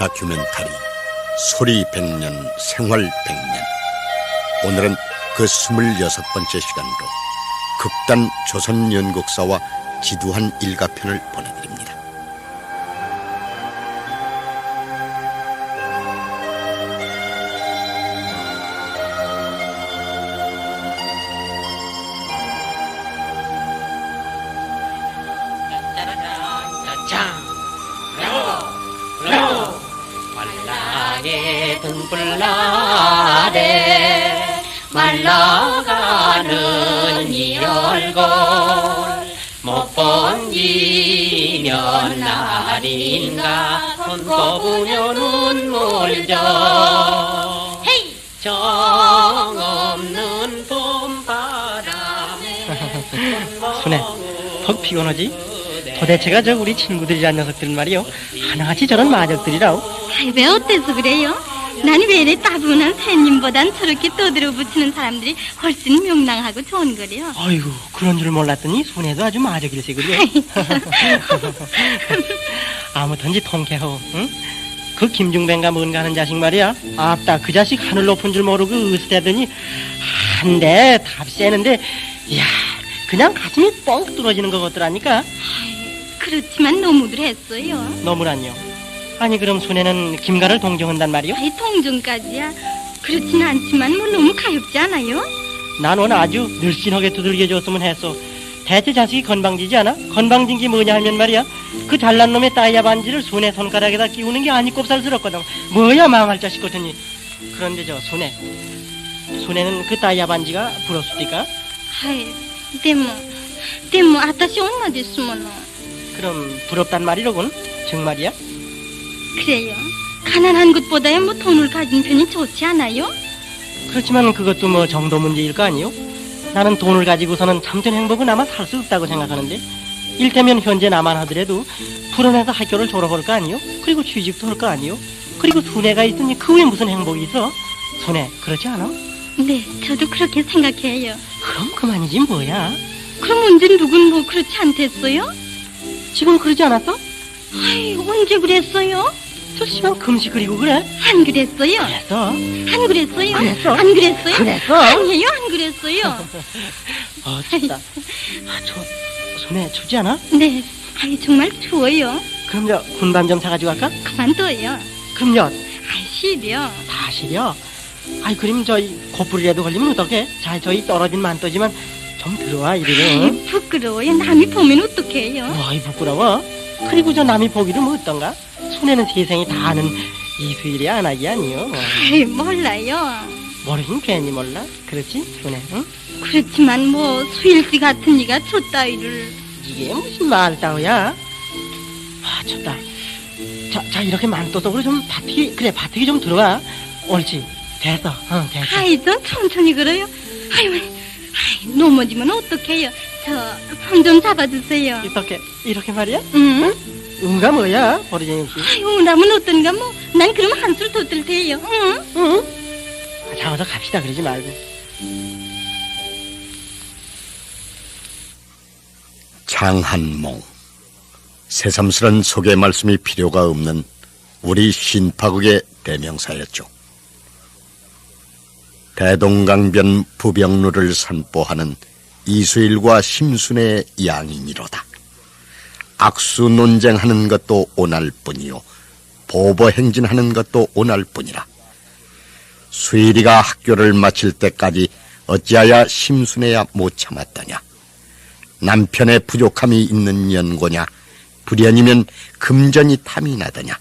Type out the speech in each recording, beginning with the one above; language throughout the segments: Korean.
다큐멘터리 소리 100년 생활 100년. 오늘은 그 26번째 시간으로 극단 조선연극사와 지두한 일가편을 보내드립니다. 말랑의 등불 아래 말라가는 이 얼굴 못 본 지 몇 날인가 손꼽으며 눈물져 정없는 봄바람에 순애, 턱 피곤하지? 도대체가 저 우리 친구들이란 녀석들 말이요, 하나같이 저런 마적들이라오. 아이, 왜 어때서 그래요? 난 왜 이래 따분한 새님보단 저렇게 떠들어 붙이는 사람들이 훨씬 명랑하고 좋은 거래요. 아이고, 그런 줄 몰랐더니 순애도 아주 마적일세 그래. 아무튼지 통쾌하오. 응? 그 김중뱅가 뭔가 하는 자식 말이야, 아따 그 자식 하늘 높은 줄 모르고 으스대더니 한 대 답 세는데, 이야, 그냥 가슴이 뻥 뚫어지는 것 같더라니까. 그렇지만 너무들 했어요. 너무란요. 아니 그럼 순애는 김가를 동정한단 말이요? 아이, 동정까지야. 그렇진 않지만 뭐 너무 가엾지 않아요? 난 오늘 아주 늘씬하게 두들겨 줬으면 했어. 대체 자식이 건방지지 않아? 건방진 게 뭐냐 하면 말이야, 그 잘난 놈의 따야 반지를 순애 손가락에다 끼우는 게 아니 꼽살스럽거든. 뭐야 망할 자식 같으니. 그런데 저 순애는 그 따야 반지가 부럽습니까? 아이, 데모 아따시 얼마 됐으면은. 그럼 부럽단 말이로군. 정말이야? 그래요. 가난한 것보다야 뭐 돈을 가진 편이 좋지 않아요? 그렇지만 그것도 뭐 정도 문제일 거 아니요? 나는 돈을 가지고서는 참된 행복은 아마 살 수 없다고 생각하는데, 일테면 현재 나만 하더라도 불원에서 학교를 졸업할 거 아니요? 그리고 취직도 할 거 아니요? 그리고 순애가 있으니 그 외에 무슨 행복이 있어? 순애, 그렇지 않아? 네, 저도 그렇게 생각해요. 그럼 그만이지 뭐야. 그럼 언제 누군 뭐 그렇지 않댔어요? 지금 그러지 않았어? 아이, 언제 그랬어요? 저 시방 금시 그리고 그래? 안 그랬어요? 그랬어. 안 그랬어요? 그랬어? 안 그랬어요? 그랬어? 아니에요, 안 그랬어요. 춥다. 저 순애 춥지 않아? 네, 아이, 정말 추워요. 그럼 저 군밤 좀 사가지고 갈까? 그만둬요. 그럼요. 아이, 시려. 다 시려. 아이 그럼 저희 고불이라도 걸리면 어떡해? 자, 저희 떨어진 만떠지만 좀 들어와 이리로. 아이, 부끄러워요. 남이 보면 어떡해요? 어이 부끄러워. 그리고 저 남이 보기를 뭐 어떤가? 순애는 세상이 다 아는 이수일이 아나기 아니요. 아이, 몰라요. 모르긴 괜히 몰라. 그렇지 순애? 응? 그렇지만 뭐 수일씨 같은 이가 저 따위를. 이게 무슨 말 따위야? 아 춥다. 자 이렇게 만또속으로 좀 바티기 좀 들어와. 옳지. 됐어. 됐어. 아이, 좀 천천히 걸어요. 아이, 넘어지면 어떡해요? 저 손 좀 잡아주세요. 이렇게 말이야? 응? 응가 뭐야? 버리쟁이 없이. 아이, 응라면 어떤가 뭐. 난 그럼 한술 더 뜰 테요. 응? 응? 자, 어서 갑시다. 그러지 말고. 장한몽. 새삼스런 소개 말씀이 필요가 없는 우리 신파극의 대명사였죠. 대동강변 부병루를 산보하는 이수일과 심순의 양인이로다. 악수 논쟁하는 것도 오날 뿐이요, 보보 행진하는 것도 오날 뿐이라. 수일이가 학교를 마칠 때까지 어찌하여 심순애야 못 참았더냐. 남편의 부족함이 있는 연고냐, 불연이면 금전이 탐이 나더냐.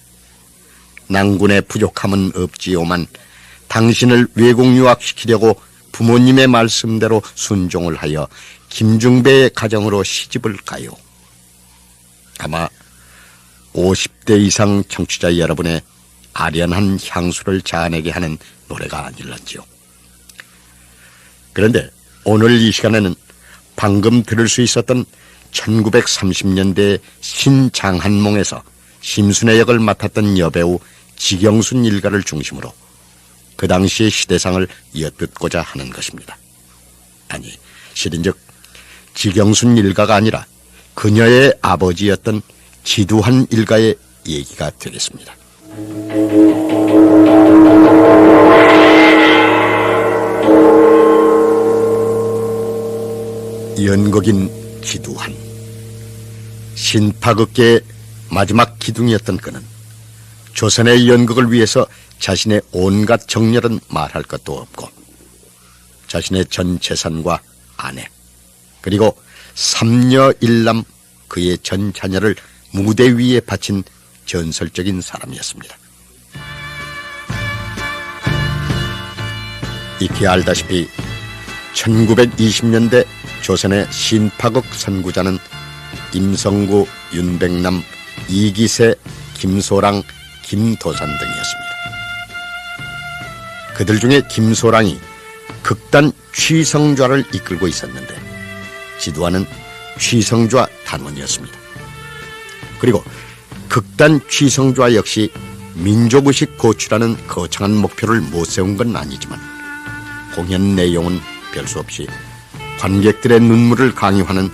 낭군의 부족함은 없지요만 당신을 외국 유학시키려고 부모님의 말씀대로 순종을 하여 김중배의 가정으로 시집을 가요. 아마 50대 이상 청취자 여러분의 아련한 향수를 자아내게 하는 노래가 아닐런지요. 그런데 오늘 이 시간에는 방금 들을 수 있었던 1930년대 신장한몽에서 심순애 역을 맡았던 여배우 지경순 일가를 중심으로 그 당시의 시대상을 엿듣고자 하는 것입니다. 아니, 실인즉 지경순 일가가 아니라 그녀의 아버지였던 지두한 일가의 얘기가 되겠습니다. 연극인 기두한. 신파극계의 마지막 기둥이었던 그는 조선의 연극을 위해서 자신의 온갖 정열은 말할 것도 없고 자신의 전 재산과 아내 그리고 삼녀 일남 그의 전 자녀를 무대 위에 바친 전설적인 사람이었습니다. 익히 알다시피 1920년대 조선의 신파극 선구자는 임성구, 윤백남, 이기세, 김소랑, 김도산 등이었습니다. 그들 중에 김소랑이 극단 취성좌를 이끌고 있었는데 지두환은 취성좌 단원이었습니다. 그리고 극단 취성좌 역시 민족의식 고취라는 거창한 목표를 못 세운 건 아니지만 공연 내용은 별 수 없이 관객들의 눈물을 강요하는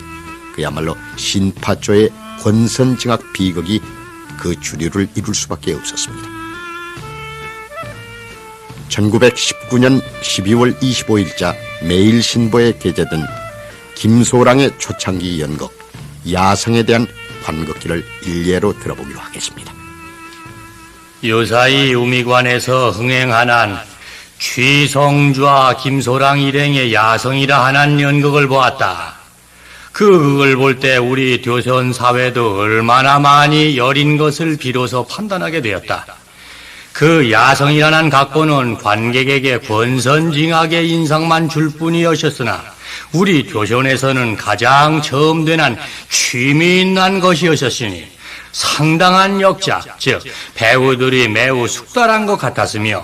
그야말로 신파조의 권선징악 비극이 그 주류를 이룰 수밖에 없었습니다. 1919년 12월 25일자 매일신보에 게재된 김소랑의 초창기 연극 야성에 대한 관극기를 일례로 들어보기로 하겠습니다. 요사이 우미관에서 흥행하는 취성좌 김소랑 일행의 야성이라 하는 연극을 보았다. 그 극을 볼 때 우리 조선 사회도 얼마나 많이 여린 것을 비로소 판단하게 되었다. 그 야성이라는 각본은 관객에게 권선징악의 인상만 줄 뿐이었으나 우리 조선에서는 가장 처음 되는 취미 있는 것이었으니 상당한 역작, 즉 배우들이 매우 숙달한 것 같았으며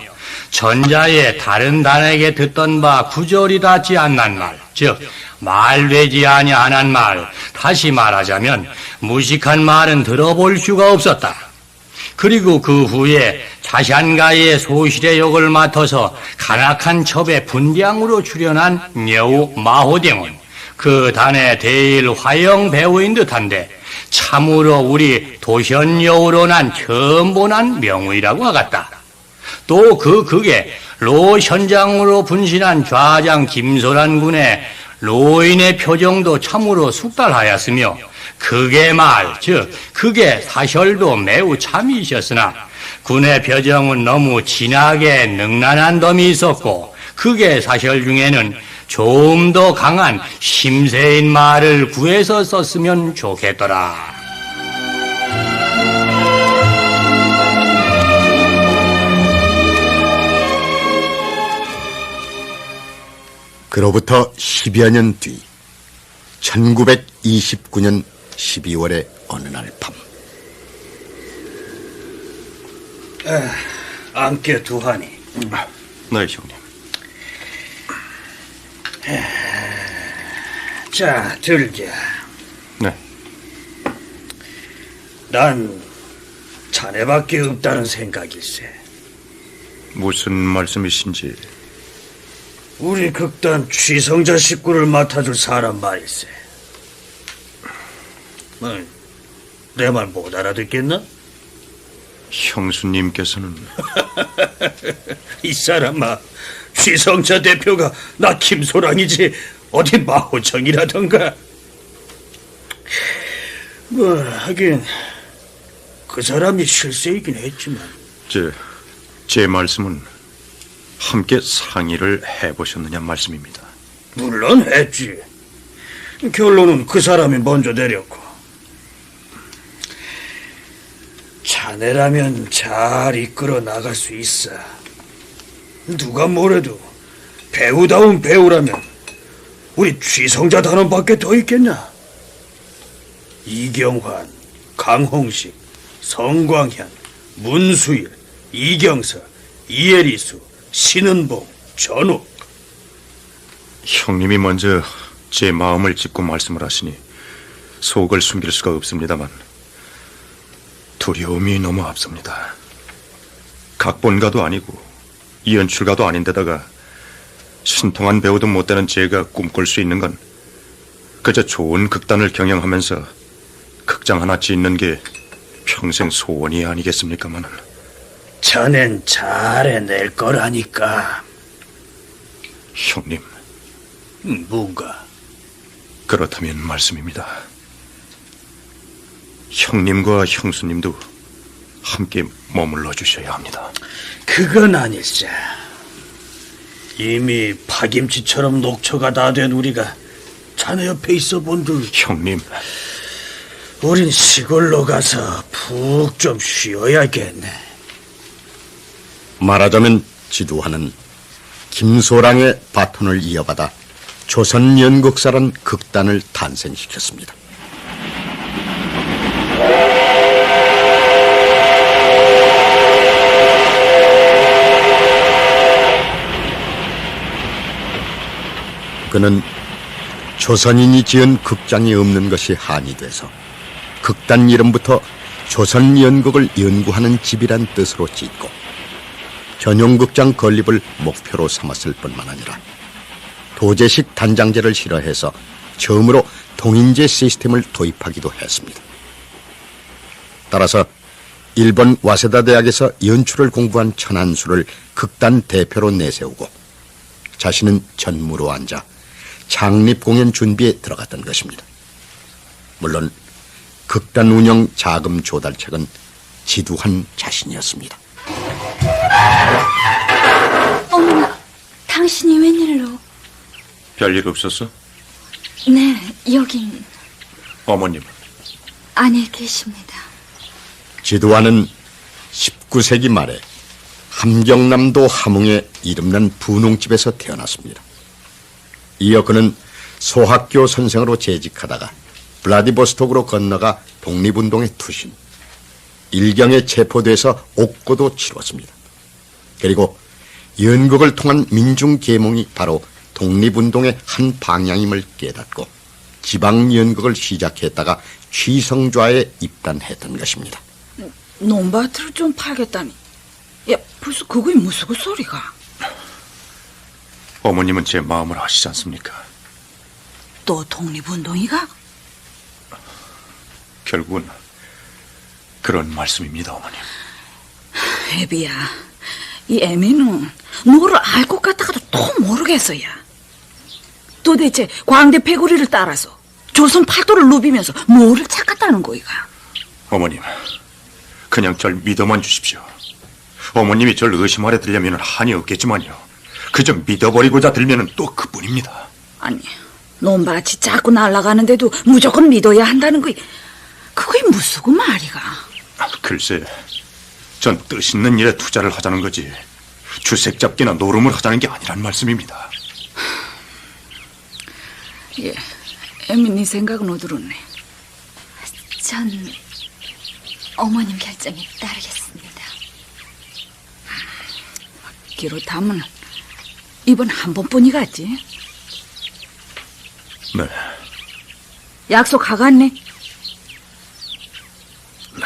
전자의 다른 단에게 듣던 바 구절이 닿지 않는 말, 즉 말되지 아니하는 말, 다시 말하자면 무식한 말은 들어볼 수가 없었다. 그리고 그 후에 자샨가의 소실의 역을 맡아서 간악한 첩의 분량으로 출연한 여우 마호댕은 그 단의 대일 화영 배우인 듯한데 참으로 우리 도현 여우로 난 처음 보는 명의라고 하겠다. 또 그 극에 로 현장으로 분신한 좌장 김소란 군의 로인의 표정도 참으로 숙달하였으며 극의 말, 즉 극의 사설도 매우 참이셨으나 군의 표정은 너무 진하게 능란한 덤이 있었고 극의 사설 중에는 좀 더 강한 심세인 말을 구해서 썼으면 좋겠더라. 그로부터 10여 년 뒤 1929년 12월의 어느 날 밤 함께 두하니. 네, 형님. 자, 들자. 네. 난 자네밖에 없다는 생각일세. 무슨 말씀이신지. 우리 극단 취성자 식구를 맡아줄 사람 말일세. 내 말 못 알아듣겠나? 형수님께서는 이 사람아, 취성자 대표가 나 김소랑이지 어디 마호정이라던가. 뭐 하긴 그 사람이 실세이긴 했지만 제 말씀은 함께 상의를 해보셨느냐 말씀입니다. 물론 했지. 결론은 그 사람이 먼저 내렸고. 자네라면 잘 이끌어 나갈 수 있어. 누가 뭐래도 배우다운 배우라면 우리 취성자 단원밖에 더 있겠나? 이경환, 강홍식, 성광현, 문수일, 이경서, 이혜리수, 신은봉, 전욱. 형님이 먼저 제 마음을 짚고 말씀을 하시니 속을 숨길 수가 없습니다만 두려움이 너무 앞섭니다. 각본가도 아니고 연출가도 아닌데다가 신통한 배우도 못 되는 제가 꿈꿀 수 있는 건 그저 좋은 극단을 경영하면서 극장 하나 짓는 게 평생 소원이 아니겠습니까마는. 자넨 잘 해낼 거라니까. 형님, 뭔가? 그렇다면 말씀입니다. 형님과 형수님도 함께 머물러 주셔야 합니다. 그건 아닐세. 이미 파김치처럼 녹초가 다 된 우리가 자네 옆에 있어 본들. 형님, 우린 시골로 가서 푹 좀 쉬어야겠네. 말하자면 지두환은 김소랑의 바톤을 이어받아 조선연극사란 극단을 탄생시켰습니다. 그는 조선인이 지은 극장이 없는 것이 한이 돼서 극단 이름부터 조선연극을 연구하는 집이란 뜻으로 짓고 전용극장 건립을 목표로 삼았을 뿐만 아니라 도제식 단장제를 실어해서 처음으로 동인제 시스템을 도입하기도 했습니다. 따라서 일본 와세다 대학에서 연출을 공부한 천안수를 극단 대표로 내세우고 자신은 전무로 앉아 창립 공연 준비에 들어갔던 것입니다. 물론 극단 운영 자금 조달책은 지두환 자신이었습니다. 어머나, 당신이 웬일로? 별일 없었어? 네, 여긴 어머님, 안에 계십니다. 지두환은 19세기 말에 함경남도 함흥의 이름난 분홍집에서 태어났습니다. 이어 그는 소학교 선생으로 재직하다가 블라디보스톡으로 건너가 독립운동에 투신, 일경에 체포돼서 옥고도 치렀습니다. 그리고 연극을 통한 민중계몽이 바로 독립운동의 한 방향임을 깨닫고 지방연극을 시작했다가 취성좌에 입단했던 것입니다. 논밭을 좀 팔겠다니. 야, 벌써 그거이 무슨 소리가? 어머님은 제 마음을 아시지 않습니까? 또 독립운동이가? 결국은 그런 말씀입니다, 어머님. 애비야, 이 애미는 너를 알 것 같다가도 또 모르겠어야. 도대체 광대 패구리를 따라서 조선 팔도를 누비면서 뭐를 찾겠다는 거이가? 어머님, 그냥 절 믿어만 주십시오. 어머님이 절 의심하려 들려면 한이 없겠지만요. 그저 믿어버리고자 들면 또 그뿐입니다. 아니, 논밭이 자꾸 날아가는데도 무조건 믿어야 한다는 거이. 그게 무슨 말이가? 글쎄, 전 뜻있는 일에 투자를 하자는 거지 주색 잡기나 노름을 하자는 게 아니란 말씀입니다. 예, 애미 네 생각은 어두렇네. 전 어머님 결정에 따르겠습니다. 그렇다면 이번 한 번뿐이겠지? 네. 약속하겠네? 네.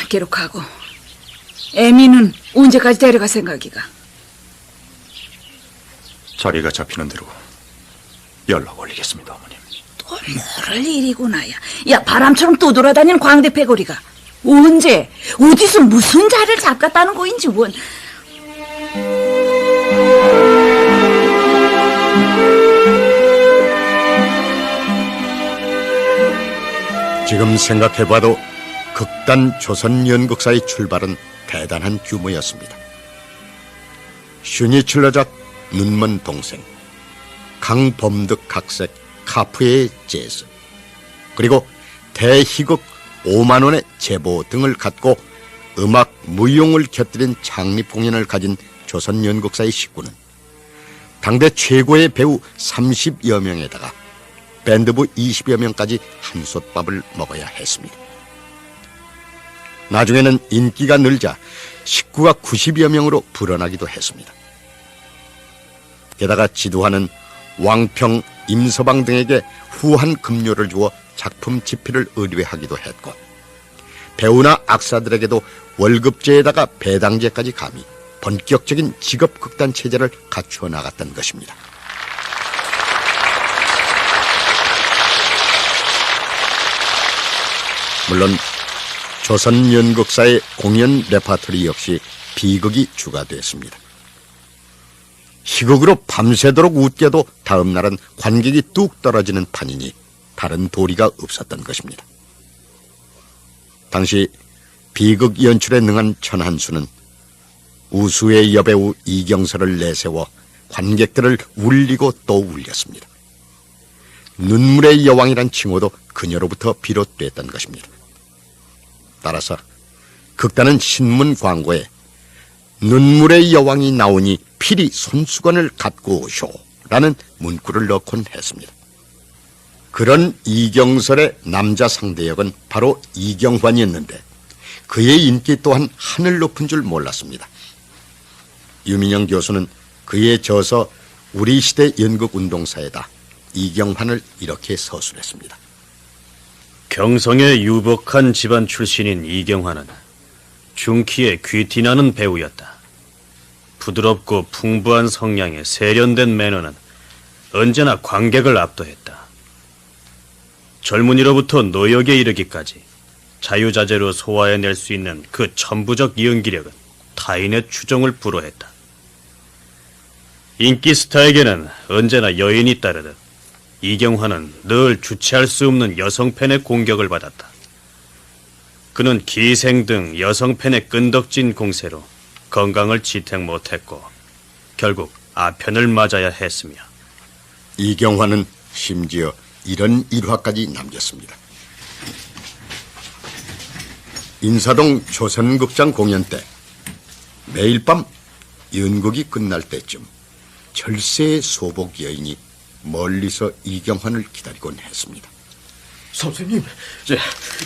기록하고 애미는 언제까지 데려갈 생각이가? 자리가 잡히는 대로 연락 올리겠습니다, 어머님. 또 모를 일이구나. 야, 바람처럼 떠돌아다니는 광대 패거리가 언제 어디서 무슨 자리를 잡겠다는 거인지 원. 지금 생각해봐도 극단 조선연극사의 출발은 대단한 규모였습니다. 슈니출러작 눈먼 동생, 강범득 각색 카프의 재즈, 그리고 대희극 5만 원의 제보 등을 갖고 음악 무용을 곁들인 창립 공연을 가진 조선연극사의 식구는 당대 최고의 배우 30여 명에다가 밴드부 20여 명까지 한솥밥을 먹어야 했습니다. 나중에는 인기가 늘자 식구가 90여 명으로 불어나기도 했습니다. 게다가 지두환은 왕평, 임서방 등에게 후한 급료를 주어 작품 집필을 의뢰하기도 했고, 배우나 악사들에게도 월급제에다가 배당제까지 가미 본격적인 직업극단 체제를 갖추어 나갔던 것입니다. 물론 조선 연극사의 공연 레파토리 역시 비극이 추가됐습니다. 희극으로 밤새도록 웃겨도 다음 날은 관객이 뚝 떨어지는 판이니 다른 도리가 없었던 것입니다. 당시 비극 연출에 능한 천한수는 우수의 여배우 이경설을 내세워 관객들을 울리고 또 울렸습니다. 눈물의 여왕이란 칭호도 그녀로부터 비롯됐던 것입니다. 따라서 극단은 신문 광고에 눈물의 여왕이 나오니 필히 손수건을 갖고 오쇼라는 문구를 넣곤 했습니다. 그런 이경설의 남자 상대역은 바로 이경환이었는데 그의 인기 또한 하늘 높은 줄 몰랐습니다. 유민영 교수는 그의 저서 우리 시대 연극운동사에다 이경환을 이렇게 서술했습니다. 경성의 유복한 집안 출신인 이경환은 중키에 귀티나는 배우였다. 부드럽고 풍부한 성량의 세련된 매너는 언제나 관객을 압도했다. 젊은이로부터 노역에 이르기까지 자유자재로 소화해낼 수 있는 그 천부적 연기력은 타인의 추종을 불허했다. 인기 스타에게는 언제나 여인이 따르듯 이경환은 늘 주체할 수 없는 여성팬의 공격을 받았다. 그는 기생 등 여성팬의 끈덕진 공세로 건강을 지탱 못했고 결국 아편을 맞아야 했으며 이경환은 심지어 이런 일화까지 남겼습니다. 인사동 조선극장 공연 때 매일 밤 연극이 끝날 때쯤 절세의 소복 여인이 멀리서 이경환을 기다리곤 했습니다. 선생님,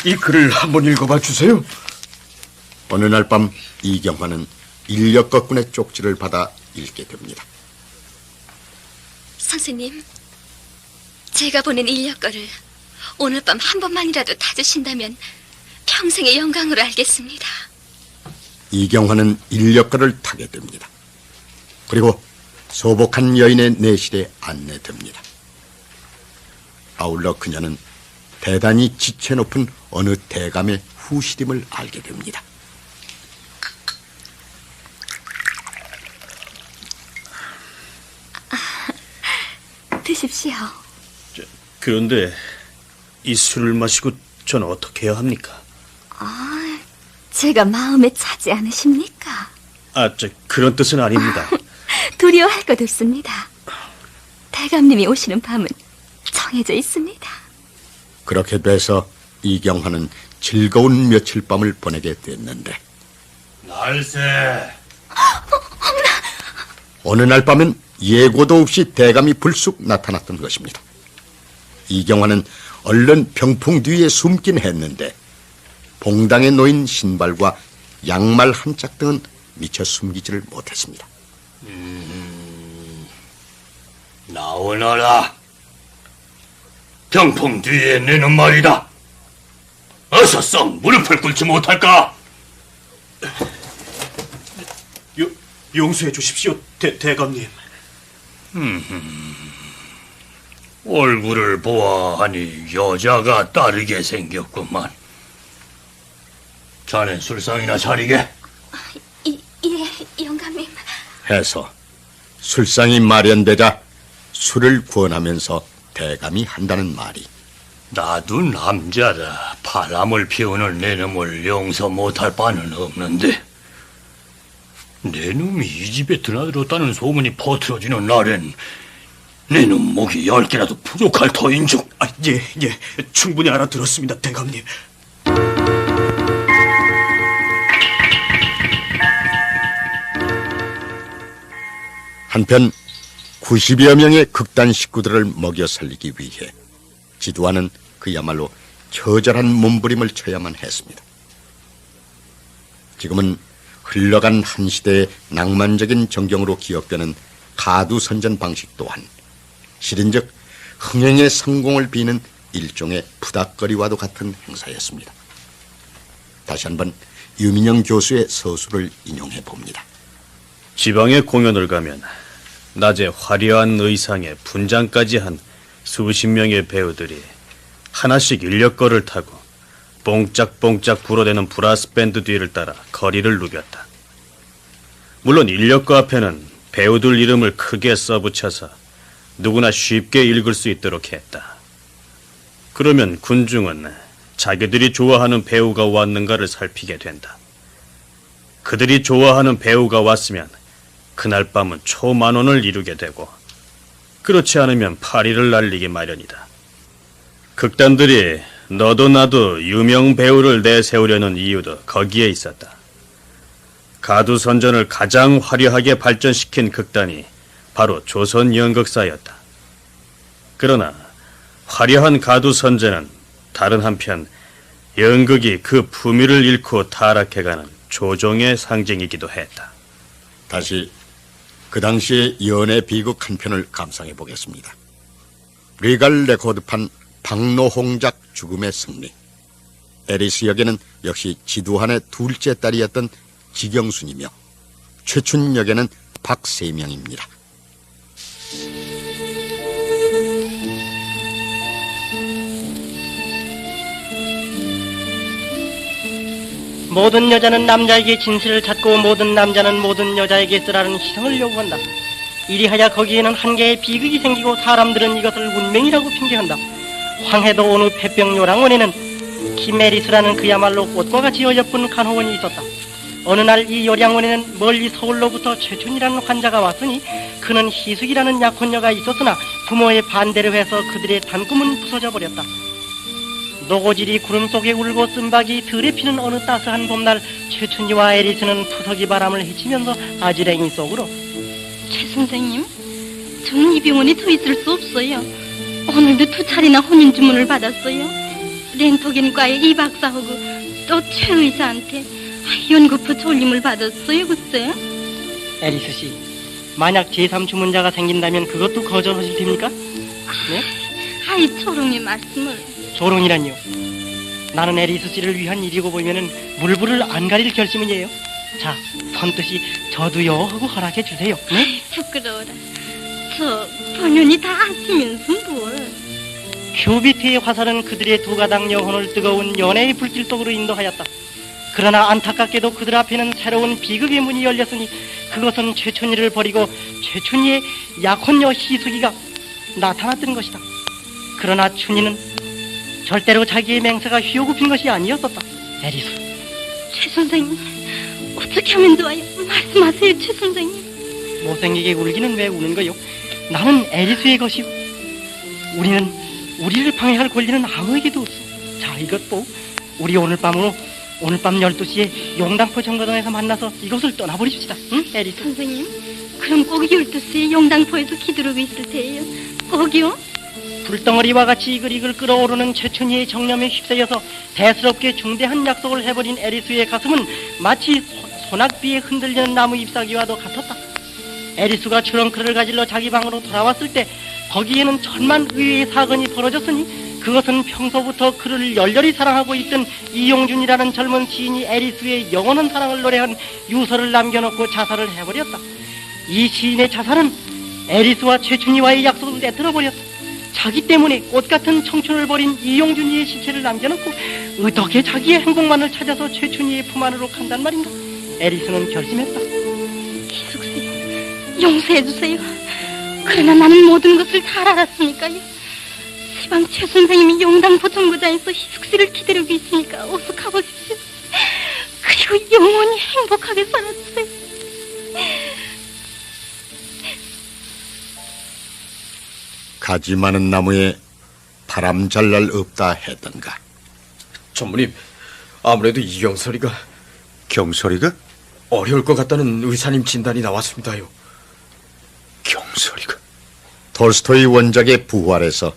이 글을 한번 읽어봐 주세요. 어느 날 밤 이경환은 인력거꾼의 쪽지를 받아 읽게 됩니다. 선생님, 제가 보낸 인력거를 오늘 밤 한 번만이라도 타주신다면 평생의 영광으로 알겠습니다. 이경환은 인력거를 타게 됩니다. 그리고 소복한 여인의 내실에 안내됩니다. 아울러 그녀는 대단히 지체 높은 어느 대감의 후실임을 알게 됩니다. 드십시오. 그런데 이 술을 마시고 전 어떻게 해야 합니까? 제가 마음에 차지 않으십니까? 그런 뜻은 아닙니다. 두려워할 것 없습니다. 대감님이 오시는 밤은 정해져 있습니다. 그렇게 돼서 이경환은 즐거운 며칠 밤을 보내게 됐는데 날새 어느 날 밤엔 예고도 없이 대감이 불쑥 나타났던 것입니다. 이경환은 얼른 병풍 뒤에 숨긴 했는데 봉당에 놓인 신발과 양말 한 짝 등은 미처 숨기지를 못했습니다. 나오너라. 병풍 뒤에 내는 말이다. 어서 썩 무릎을 꿇지 못할까? 용서해 주십시오, 대감님. 얼굴을 보아하니 여자가 따르게 생겼구만. 자넨 술상이나 차리게. 예, 영감님. 해서 술상이 마련되자 술을 구원하면서 대감이 한다는 말이 나도 남자라 바람을 피우는 내 놈을 용서 못할 바는 없는데 내 놈이 이 집에 드나들었다는 소문이 퍼뜨려지는 날엔 내 놈 목이 10개라도 부족할 터인즉. 예, 충분히 알아들었습니다, 대감님. 한편 90여 명의 극단 식구들을 먹여 살리기 위해 지두환은 그야말로 처절한 몸부림을 쳐야만 했습니다. 지금은 흘러간 한 시대의 낭만적인 정경으로 기억되는 가두선전 방식 또한 실은즉 흥행의 성공을 비는 일종의 푸닥거리와도 같은 행사였습니다. 다시 한번 유민영 교수의 서술을 인용해 봅니다. 지방에 공연을 가면 낮에 화려한 의상에 분장까지 한 수십 명의 배우들이 하나씩 인력거를 타고 뽕짝뽕짝 불어대는 브라스 밴드 뒤를 따라 거리를 누볐다. 물론 인력거 앞에는 배우들 이름을 크게 써붙여서 누구나 쉽게 읽을 수 있도록 했다. 그러면 군중은 자기들이 좋아하는 배우가 왔는가를 살피게 된다. 그들이 좋아하는 배우가 왔으면 그날 밤은 초만원을 이루게 되고, 그렇지 않으면 파리를 날리기 마련이다. 극단들이 너도 나도 유명 배우를 내세우려는 이유도 거기에 있었다. 가두선전을 가장 화려하게 발전시킨 극단이 바로 조선 연극사였다. 그러나 화려한 가두선전은 다른 한편 연극이 그 품위를 잃고 타락해가는 조종의 상징이기도 했다. 다시 그 당시의 연애 비극 한 편을 감상해 보겠습니다. 리갈 레코드판 박노홍작 죽음의 승리. 에리스 역에는 역시 지두한의 둘째 딸이었던 지경순이며, 최춘 역에는 박세명입니다. 모든 여자는 남자에게 진실을 찾고 모든 남자는 모든 여자에게 쓰라는 희생을 요구한다. 이리하여 거기에는 한 개의 비극이 생기고 사람들은 이것을 운명이라고 핑계한다. 황해도 어느 폐병 요량원에는 김에리스라는 그야말로 꽃과 같이 어여쁜 간호원이 있었다. 어느 날 이 요량원에는 멀리 서울로부터 최춘이라는 환자가 왔으니 그는 희숙이라는 약혼녀가 있었으나 부모의 반대를 해서 그들의 단꿈은 부서져 버렸다. 노고질이 구름 속에 울고 쓴박이 들에 피는 어느 따스한 봄날, 최춘이와 에리스는 푸석이 바람을 헤치면서 아지랭이 속으로 최 선생님, 저는 이 병원에 더 있을 수 없어요. 오늘도 2차례나 혼인 주문을 받았어요. 렌토겐과의 이 박사하고 또 최 의사한테 연구표 졸림을 받았어요, 글쎄. 에리스 씨, 만약 제3주문자가 생긴다면 그것도 거절하실 테입니까? 네? 아이, 초롱의 말씀을. 조롱이란요. 나는 에리스 씨를 위한 일이고 보면은 물불을 안 가릴 결심이에요. 자, 선뜻이 저도요 하고 허락해 주세요. 네? 부끄러워라. 저 본연이 다 아시면서 뭘. 큐비트의 화살은 그들의 두 가닥 영혼을 뜨거운 연애의 불길 속으로 인도하였다. 그러나 안타깝게도 그들 앞에는 새로운 비극의 문이 열렸으니 그것은 최춘희를 버리고 최춘희의 약혼녀 희숙이가 나타났던 것이다. 그러나 춘희는 절대로 자기의 맹세가 휘어굽힌 것이 아니었었다. 에리스, 최 선생님, 어떻게 하면 좋아요? 말씀하세요, 최 선생님. 못생기게 울기는 왜 우는 거요? 나는 에리스의 것이고 우리는 우리를 방해할 권리는 아무에게도 없어. 자, 이것도 우리 오늘 밤 12시에 용당포 정거장에서 만나서 이곳을 떠나버리십시다. 응, 에리스? 선생님, 그럼 꼭 12시에 용당포에서 기다리고 있을 테예요. 꼭이요? 불덩어리와 같이 이글이글 끓어오르는 최춘희의 정념에 휩싸여서 대수롭게 중대한 약속을 해버린 에리스의 가슴은 마치 소낙비에 흔들리는 나무 잎사귀와도 같았다. 에리스가 트렁크를 가질러 자기 방으로 돌아왔을 때 거기에는 천만의의 사건이 벌어졌으니 그것은 평소부터 그를 열렬히 사랑하고 있던 이용준이라는 젊은 시인이 에리스의 영원한 사랑을 노래한 유서를 남겨놓고 자살을 해버렸다. 이 시인의 자살은 에리스와 최춘희와의 약속을 깨뜨려버렸다. 자기 때문에 꽃같은 청춘을 버린 이용준이의 시체를 남겨놓고 어떻게 자기의 행복만을 찾아서 최춘희의 품 안으로 간단 말인가. 에리스는 결심했다. 희숙씨, 용서해주세요. 그러나 나는 모든 것을 잘 알았으니까요. 시방 최 선생님이 용당포 정거장에서 희숙씨를 기다리고 있으니까 어서 가보십시오. 그리고 영원히 행복하게 살아주세요. 가지 많은 나무에 바람 잘 날 없다 했던가. 전무님, 아무래도 이경설이가 경설이가? 어려울 것 같다는 의사님 진단이 나왔습니다요. 경설이가? 톨스토이 원작의 부활에서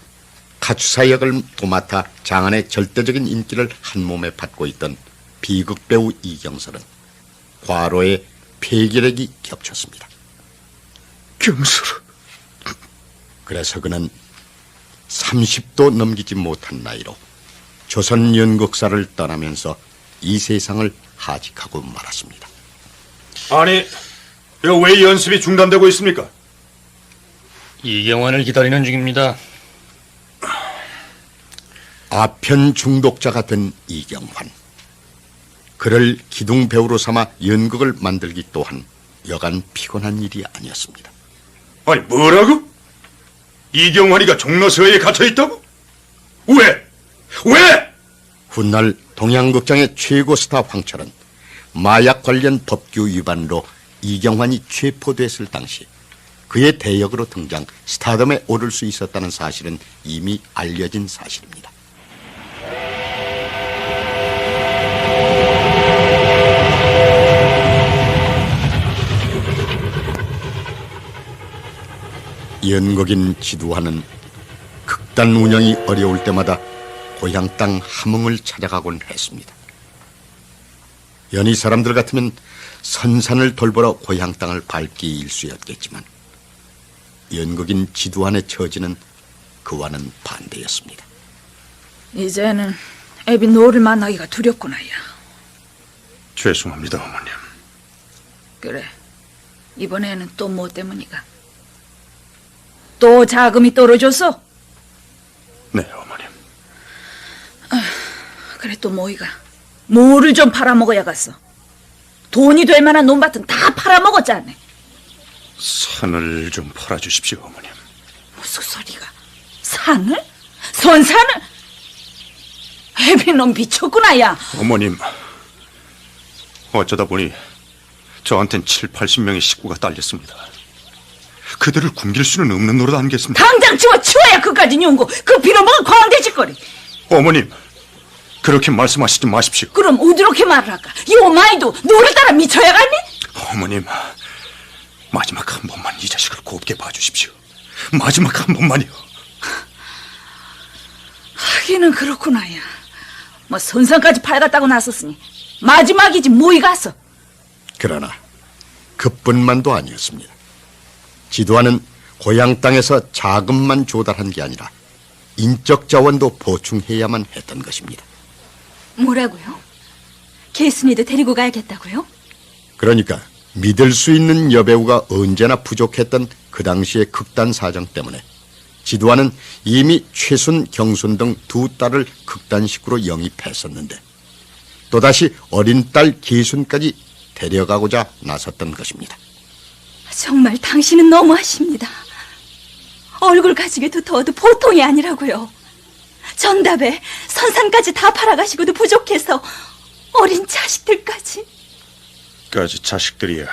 카추사 역을 도맡아 장안의 절대적인 인기를 한몸에 받고 있던 비극 배우 이경설은 과로의 폐결핵이 겹쳤습니다. 경설. 그래서 그는 30도 넘기지 못한 나이로 조선 연극사를 떠나면서 이 세상을 하직하고 말았습니다. 아니, 왜 연습이 중단되고 있습니까? 이경환을 기다리는 중입니다. 아편 중독자가 된 이경환. 그를 기둥 배우로 삼아 연극을 만들기 또한 여간 피곤한 일이 아니었습니다. 아니 뭐라고? 이경환이가 종로서에 갇혀 있다고? 왜? 왜? 훗날 동양극장의 최고 스타 황철은 마약 관련 법규 위반으로 이경환이 체포됐을 당시 그의 대역으로 등장 스타덤에 오를 수 있었다는 사실은 이미 알려진 사실입니다. 연극인 지두환은 극단 운영이 어려울 때마다 고향 땅 함흥을 찾아가곤 했습니다. 연희 사람들 같으면 선산을 돌보러 고향 땅을 밟기 일쑤였겠지만 연극인 지두환의 처지는 그와는 반대였습니다. 이제는 애비 너를 만나기가 두렵구나, 야. 죄송합니다, 어머님. 그래, 이번에는 또 뭐 때문이가? 또 자금이 떨어졌어? 네, 어머님. 그래, 또 뭐이가? 뭐를 좀 팔아먹어야겠어. 돈이 될 만한 논밭은 다 팔아먹었잖아. 산을 좀 팔아주십시오, 어머님. 무슨 소리가? 산을? 선산을? 애비 넌 미쳤구나, 야. 어머님, 어쩌다 보니 저한텐 70-80명의 식구가 딸렸습니다. 그들을 굶길 수는 없는 노릇 아니겠습니까? 당장 치워야 그까지 용고 그 빌어먹은 광대짓거리. 어머님, 그렇게 말씀하시지 마십시오. 그럼 어디렇게 말을 할까? 이 오마이도 너를 따라 미쳐야겠니? 어머님, 마지막 한 번만 이 자식을 곱게 봐주십시오. 마지막 한 번만요. 하기는 그렇구나, 야. 뭐 선산까지 팔갔다고 나섰으니 마지막이지 뭐이 갔어. 그러나 그뿐만도 아니었습니다. 지두환은 고향 땅에서 자금만 조달한 게 아니라 인적 자원도 보충해야만 했던 것입니다. 뭐라고요? 개순이도 데리고 가야겠다고요? 그러니까 믿을 수 있는 여배우가 언제나 부족했던 그 당시의 극단 사정 때문에 지두환은 이미 최순, 경순 등 두 딸을 극단식으로 영입했었는데 또다시 어린 딸 기순까지 데려가고자 나섰던 것입니다. 정말 당신은 너무하십니다. 얼굴 가지게 두터워도 보통이 아니라고요. 정답에 선산까지 다 팔아가시고도 부족해서 어린 자식들까지. 자식들이야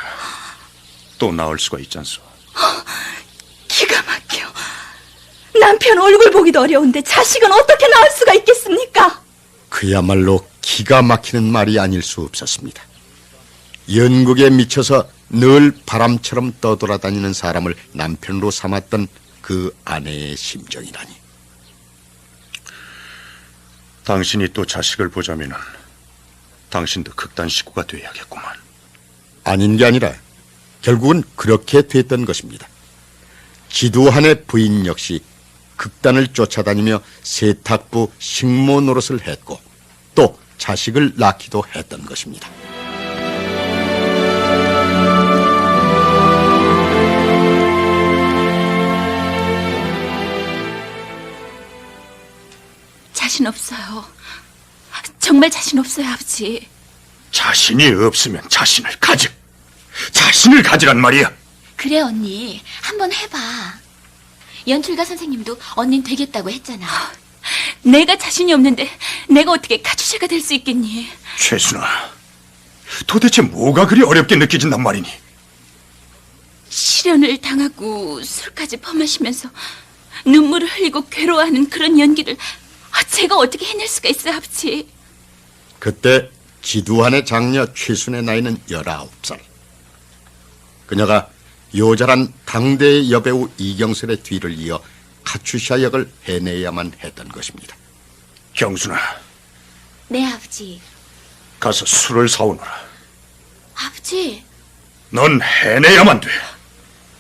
또 나올 수가 있지 않소. 기가 막혀. 남편 얼굴 보기도 어려운데 자식은 어떻게 낳을 수가 있겠습니까? 그야말로 기가 막히는 말이 아닐 수 없었습니다. 연극에 미쳐서 늘 바람처럼 떠돌아다니는 사람을 남편으로 삼았던 그 아내의 심정이라니. 당신이 또 자식을 보자면 당신도 극단 식구가 돼야겠구만. 아닌 게 아니라 결국은 그렇게 됐던 것입니다. 지두환의 부인 역시 극단을 쫓아다니며 세탁부 식모 노릇을 했고 또 자식을 낳기도 했던 것입니다. 자신 없어요. 정말 자신 없어요, 아버지. 자신이 없으면 자신을 가져. 자신을 가지란 말이야. 그래, 언니. 한번 해봐. 연출가 선생님도 언닌 되겠다고 했잖아. 내가 자신이 없는데 내가 어떻게 카츄샤가 될 수 있겠니? 최순아, 도대체 뭐가 그리 어렵게 느껴진단 말이니? 시련을 당하고 술까지 퍼마시면서 눈물을 흘리고 괴로워하는 그런 연기를 제가 어떻게 해낼 수가 있어요, 아버지? 그때 지두환의 장녀 최순의 나이는 19살. 그녀가 요절한 당대의 여배우 이경설의 뒤를 이어 카츄샤 역을 해내야만 했던 것입니다. 경순아, 네, 아버지. 가서 술을 사오너라. 아버지, 넌 해내야만 돼.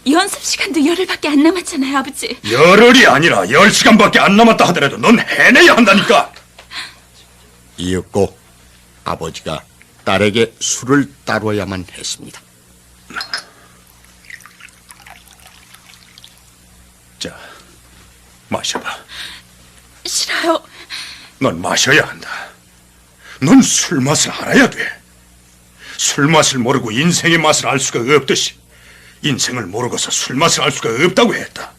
연습 시간도 열흘밖에 안 남았잖아요, 아버지. 열흘이 아니라 10시간밖에 안 남았다 하더라도 넌 해내야 한다니까. 이윽고 아버지가 딸에게 술을 따뤄야만 했습니다. 자, 마셔봐. 싫어요. 넌 마셔야 한다. 넌 술 맛을 알아야 돼. 술 맛을 모르고 인생의 맛을 알 수가 없듯이 인생을 모르고서 술 맛을 알 수가 없다고 했다.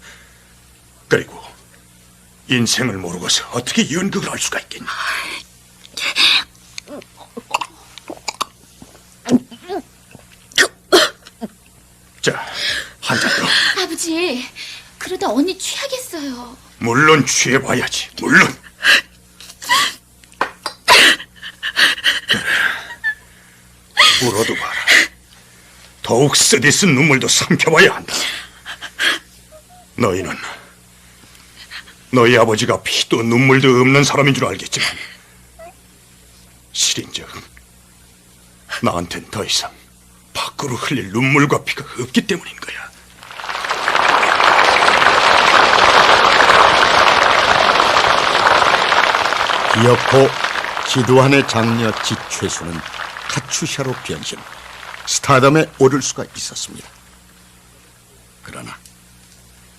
그리고 인생을 모르고서 어떻게 연극을 할 수가 있겠냐? 자, 한 잔 더. 아버지, 그러다 언니 취하겠어요. 물론 취해봐야지. 물론. 그래. 울어도 봐라. 더욱 쓰디쓴 눈물도 삼켜봐야 한다. 너희는 너희 아버지가 피도 눈물도 없는 사람인 줄 알겠지만 실인즉 나한텐 더 이상 밖으로 흘릴 눈물과 피가 없기 때문인 거야. 기어코 지두한의 장녀 지최수는 카츄샤로 변신, 스타덤에 오를 수가 있었습니다. 그러나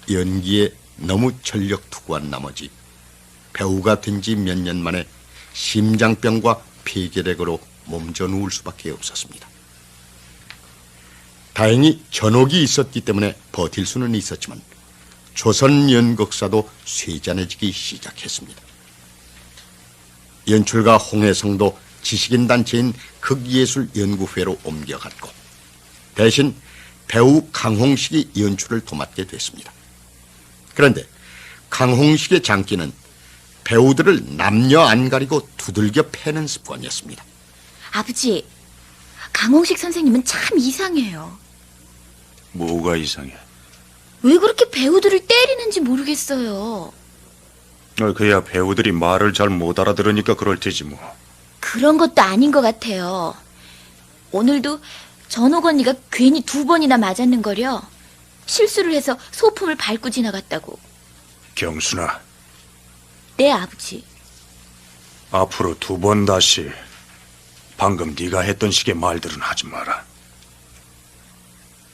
연기에 너무 전력 투구한 나머지 배우가 된 지 몇 년 만에 심장병과 폐결핵으로 몸져 누울 수밖에 없었습니다. 다행히 전옥이 있었기 때문에 버틸 수는 있었지만 조선 연극사도 쇠잔해지기 시작했습니다. 연출가 홍혜성도 지식인 단체인 극예술연구회로 옮겨갔고 대신 배우 강홍식이 연출을 도맡게 됐습니다. 그런데 강홍식의 장기는 배우들을 남녀 안 가리고 두들겨 패는 습관이었습니다. 아버지, 강홍식 선생님은 참 이상해요. 뭐가 이상해? 왜 그렇게 배우들을 때리는지 모르겠어요. 그야 배우들이 말을 잘 못 알아들으니까 그럴 테지 뭐. 그런 것도 아닌 것 같아요. 오늘도 전옥 언니가 괜히 2번이나 맞았는 거려. 실수를 해서 소품을 밟고 지나갔다고. 경순아, 네, 아버지. 앞으로 2번 다시 방금 네가 했던 식의 말들은 하지 마라.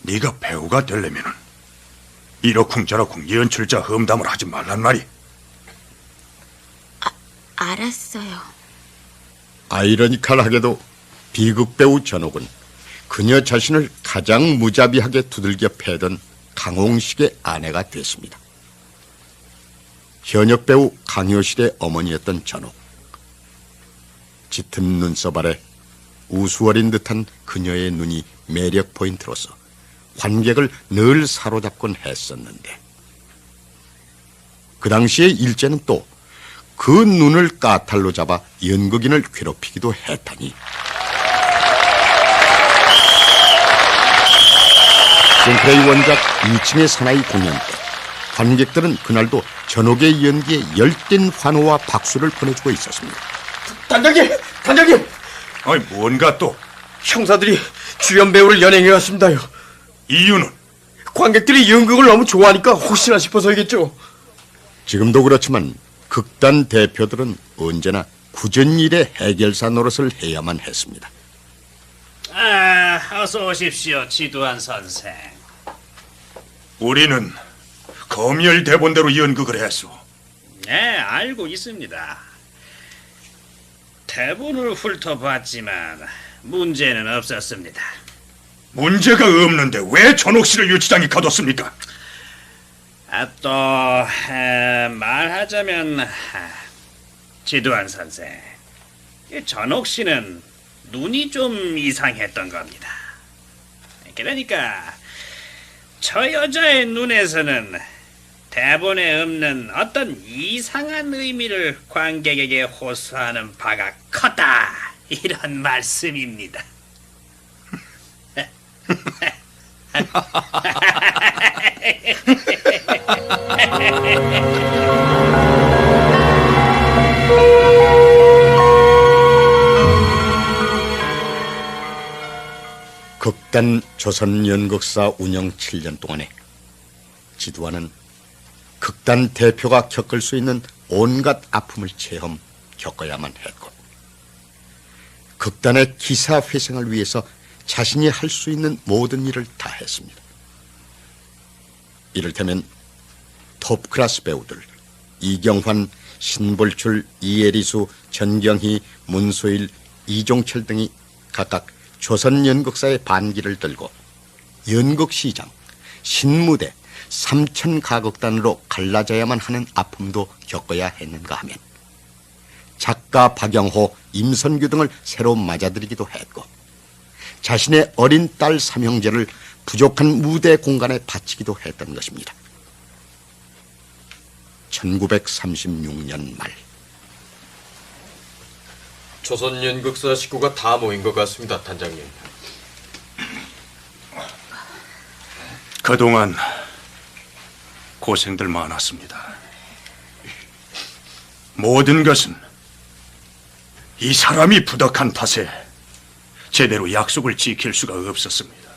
네가 배우가 되려면은 이러쿵저러쿵 연출자 험담을 하지 말란 말이. 알았어요. 아이러니컬하게도 비극배우 전옥은 그녀 자신을 가장 무자비하게 두들겨 패던 강홍식의 아내가 됐습니다. 현역배우 강효실의 어머니였던 전옥. 짙은 눈썹 아래 우수어린 듯한 그녀의 눈이 매력 포인트로서 관객을 늘 사로잡곤 했었는데 그 당시의 일제는 또 그 눈을 까탈로 잡아 연극인을 괴롭히기도 했다니. 생크레이 원작 2층의 사나이 공연 때 관객들은 그날도 전옥의 연기에 열띤 환호와 박수를 보내주고 있었습니다. 단장님! 단장님! 아니 뭔가 또 형사들이 주연 배우를 연행해 왔습니다요. 이유는? 관객들이 연극을 너무 좋아하니까 혹시나 싶어서이겠죠. 지금도 그렇지만 극단 대표들은 언제나 굳은 일의 해결사 노릇을 해야만 했습니다. 어서 오십시오, 지두한 선생. 우리는 검열 대본대로 연극을 했소. 네, 알고 있습니다. 대본을 훑어봤지만 문제는 없었습니다. 문제가 없는데 왜 전옥 씨를 유치장에 가뒀습니까? 또 말하자면 지두한 선생, 전옥 씨는 눈이 좀 이상했던 겁니다. 그러니까 저 여자의 눈에서는 대본에 없는 어떤 이상한 의미를 관객에게 호소하는 바가 컸다, 이런 말씀입니다. 극단 조선 연극사 운영 7년 동안에 지두한은 극단 대표가 겪을 수 있는 온갖 아픔을 겪어야만 했고 극단의 기사 회생을 위해서 자신이 할 수 있는 모든 일을 다 했습니다. 이를테면 톱클래스 배우들 이경환, 신볼출, 이혜리수, 전경희, 문소일, 이종철 등이 각각 조선 연극사의 반기를 들고 연극시장, 신무대, 삼천가극단으로 갈라져야만 하는 아픔도 겪어야 했는가 하면 작가 박영호, 임선규 등을 새로 맞아들이기도 했고 자신의 어린 딸 삼형제를 부족한 무대 공간에 바치기도 했던 것입니다. 1936년 말 조선 연극사 식구가 다 모인 것 같습니다, 단장님. 그동안 고생들 많았습니다. 모든 것은 이 사람이 부덕한 탓에 제대로 약속을 지킬 수가 없었습니다.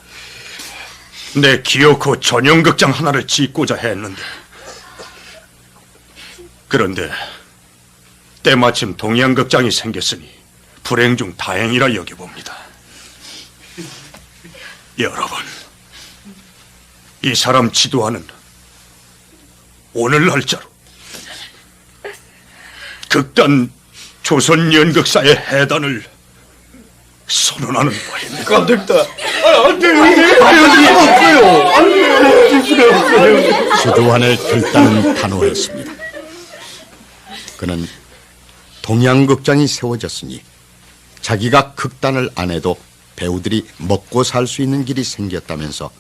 내 기어코 전용극장 하나를 짓고자 했는데 그런데 때마침 동양극장이 생겼으니 불행 중 다행이라 여겨봅니다. 여러분, 이 사람 지도하는 오늘 날짜로 극단 조선 연극사의 해단을 선언하는 바입니다. 안 됩니다. 안 돼요. 없어요. 지도환의 결단은 단호했습니다. 그는 동양극장이 세워졌으니 자기가 극단을 안 해도 배우들이 먹고 살 수 있는 길이 생겼다면서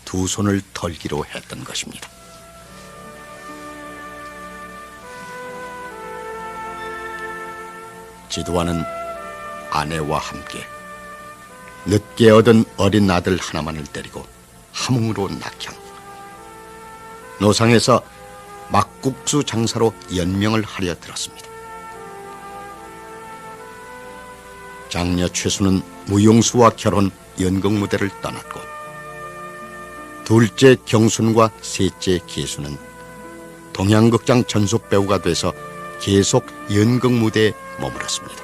두 손을 털기로 했던 것입니다. 지도환은 아내와 함께 늦게 얻은 어린 아들 하나만을 데리고 함흥으로 낙향. 노상에서 막국수 장사로 연명을 하려 들었습니다. 장녀 최수는 무용수와 결혼 연극 무대를 떠났고 둘째 경순과 셋째 계수는 동양극장 전속 배우가 돼서 계속 연극 무대에 머물렀습니다.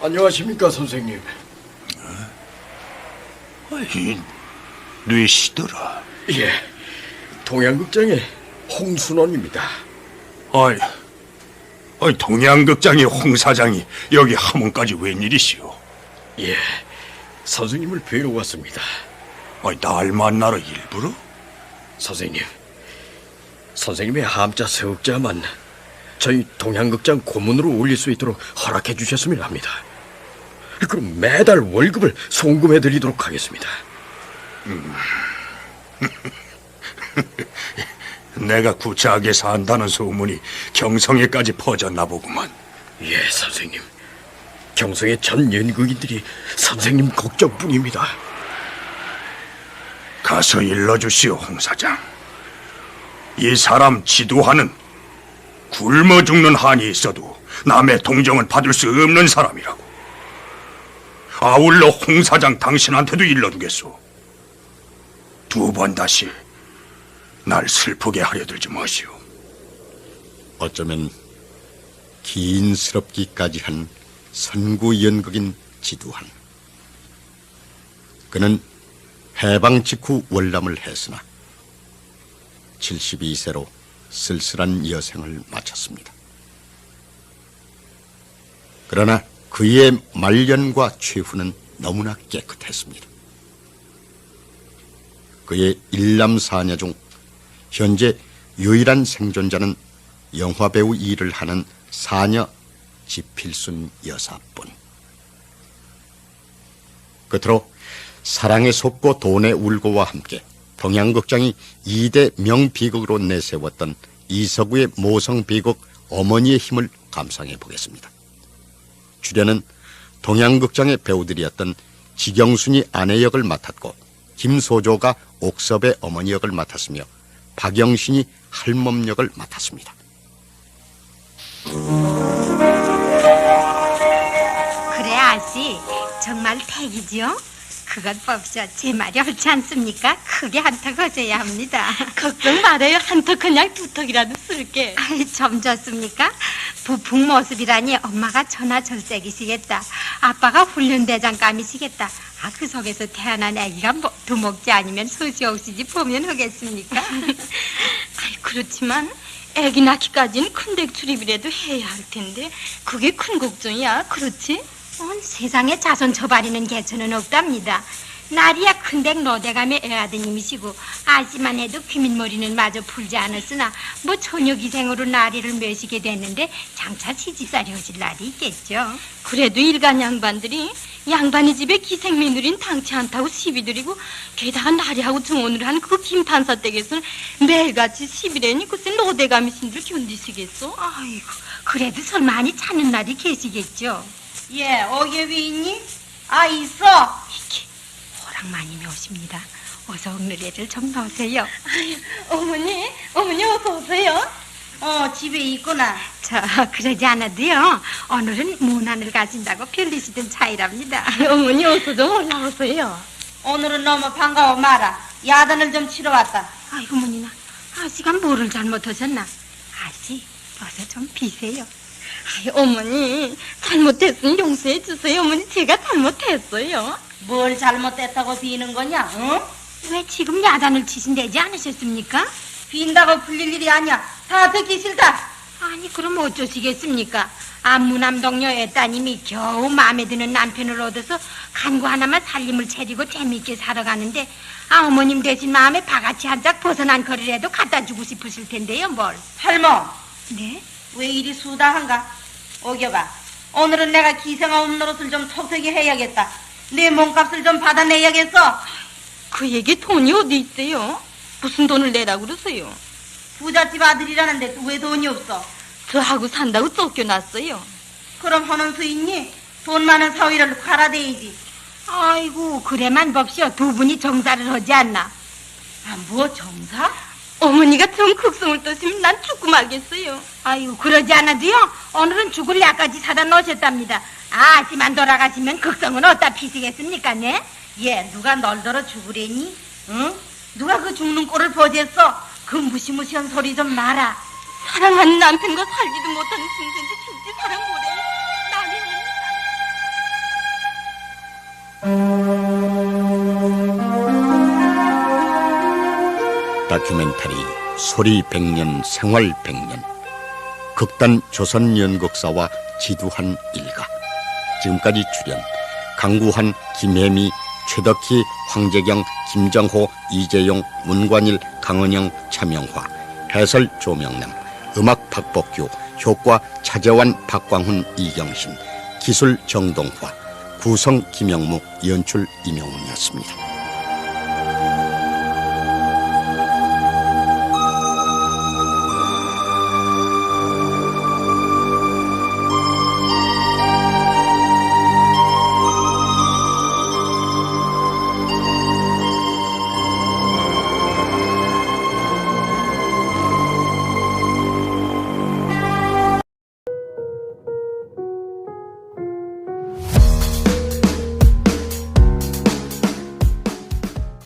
안녕하십니까, 선생님. 아이, 뇌시더라. 예, 동양극장의 홍순원입니다. 아이, 동양극장의 홍 사장이 여기 함흥까지 웬일이시오? 예, 선생님을 뵈러 왔습니다. 아이, 날 만나러 일부러? 선생님의 함자 서극자만 저희 동양극장 고문으로 올릴 수 있도록 허락해 주셨으면 합니다. 그럼 매달 월급을 송금해 드리도록 하겠습니다. 내가 구차하게 산다는 소문이 경성에까지 퍼졌나 보구만. 예, 선생님. 경성의 전 연극인들이 선생님 걱정뿐입니다. 가서 일러주시오, 홍 사장. 이 사람 지도하는 굶어 죽는 한이 있어도 남의 동정은 받을 수 없는 사람이라고. 아울러 홍 사장 당신한테도 일러두겠소. 두 번 다시 날 슬프게 하려 들지 마시오. 어쩌면 기인스럽기까지 한 선구 연극인 지두환. 그는 해방 직후 월남을 했으나 72세로 쓸쓸한 여생을 마쳤습니다. 그러나 그의 말년과 최후는 너무나 깨끗했습니다. 그의 일남사녀 중 현재 유일한 생존자는 영화배우 일을 하는 사녀 지필순 여사뿐. 끝으로 사랑에 속고 돈에 울고와 함께 동양극장이 2대 명비극으로 내세웠던 이서구의 모성비극 어머니의 힘을 감상해 보겠습니다. 출연은 동양극장의 배우들이었던 지경순이 아내 역을 맡았고 김소조가 옥섭의 어머니 역을 맡았으며 박영신이 할멈 역을 맡았습니다. 그래, 아씨. 정말 택이지요? 그것 봅시오. 제 말이 옳지 않습니까? 크게 한턱 거져야 합니다. 걱정 말아요. 한턱 그냥 두턱이라도 쓸게. 아이, 좀 좋습니까? 부풍 모습이라니 엄마가 천하절색이시겠다. 아빠가 훈련대장감이시겠다. 아, 그 속에서 태어난 애기가 뭐 두목지 아니면 소시옥시지 보면 하겠습니까? 아이, 그렇지만 애기 낳기까지는 큰댁 출입이라도 해야 할 텐데 그게 큰 걱정이야. 그렇지? 세상에 자손 처바리는 개천은 없답니다. 나리야 큰댁 노대감의 애아드님이시고 아시만 해도 귀민머리는 마저 풀지 않았으나 뭐 처녀기생으로 나리를 메시게 됐는데 장차 시집살이 하실 날이 있겠죠. 그래도 일간 양반들이 양반이 집에 기생미누린 당치 않다고 시비들이고 게다가 나리하고 증언을 한 그 김판사 댁에서는 매일같이 시비래니 글쎄 노대감이신 줄 견디시겠어? 아이고, 그래도 설마 아니 찾는 날이 계시겠죠. 예, 어게위 있니? 아, 있어. 호랑마님이 오십니다. 어서 오늘애를 좀 넣으세요. 아유, 어머니 어서 오세요. 집에 있구나. 그러지 않아도요. 오늘은 문안을 가진다고 별리시던 차이랍니다. 어머니 어서 좀 올라오세요. 오늘은 너무 반가워 마라. 야단을 좀 치러 왔다. 아이고, 어머니나. 아씨가 뭐를 잘못하셨나? 아씨, 어서 좀 비세요. 아이, 어머니 잘못했으면 용서해 주세요. 어머니 제가 잘못했어요. 뭘 잘못했다고 비는 거냐? 응? 왜 지금 야단을 치신대지 않으셨습니까? 빈다고 풀릴 일이 아니야. 다 듣기 싫다. 아니, 그럼 어쩌시겠습니까? 안무남 동료 애따님이 겨우 마음에 드는 남편을 얻어서 간구 하나만 살림을 차리고 재미있게 살아가는데 어머님 대신 마음에 바가지 한 짝 벗어난 거리라도 갖다 주고 싶으실 텐데요, 뭘. 할머. 네? 왜 이리 수다한가? 오겨봐. 오늘은 내가 기생아움 노릇을 좀 톡톡히 해야겠다. 내 몸값을 좀 받아내야겠어. 그 얘기 돈이 어디 있어요? 무슨 돈을 내라고 그러세요? 부잣집 아들이라는데 왜 돈이 없어? 저하고 산다고 쫓겨났어요. 그럼 하는 수 있니? 돈 많은 사위를 갈아대야지. 아이고, 그래만 봅시오. 두 분이 정사를 하지 않나? 아, 뭐 정사? 어머니가 좀 극성을 떠시면 난 죽고 말겠어요. 아이고, 그러지 않아도요. 오늘은 죽을 약까지 사다 놓으셨답니다. 아씨만 돌아가시면 극성은 어디다 피시겠습니까, 네? 얘, 누가 널더러 죽으래니? 응? 누가 그 죽는 꼴을 보겠어? 그 무시무시한 소리 좀 마라. 사랑하는 남편과 살지도 못하는 중생도 죽지 사랑 뭐래. 다큐멘터리 소리 100년 생활 100년 극단 조선연극사와 지두한 일가. 지금까지 출연 강구한, 김혜미, 최덕희, 황재경, 김정호, 이재용, 문관일, 강은영, 차명화. 해설 조명남, 음악 박복규, 효과 차재환, 박광훈, 이경신, 기술 정동화, 구성 김영무, 연출 임영웅이었습니다.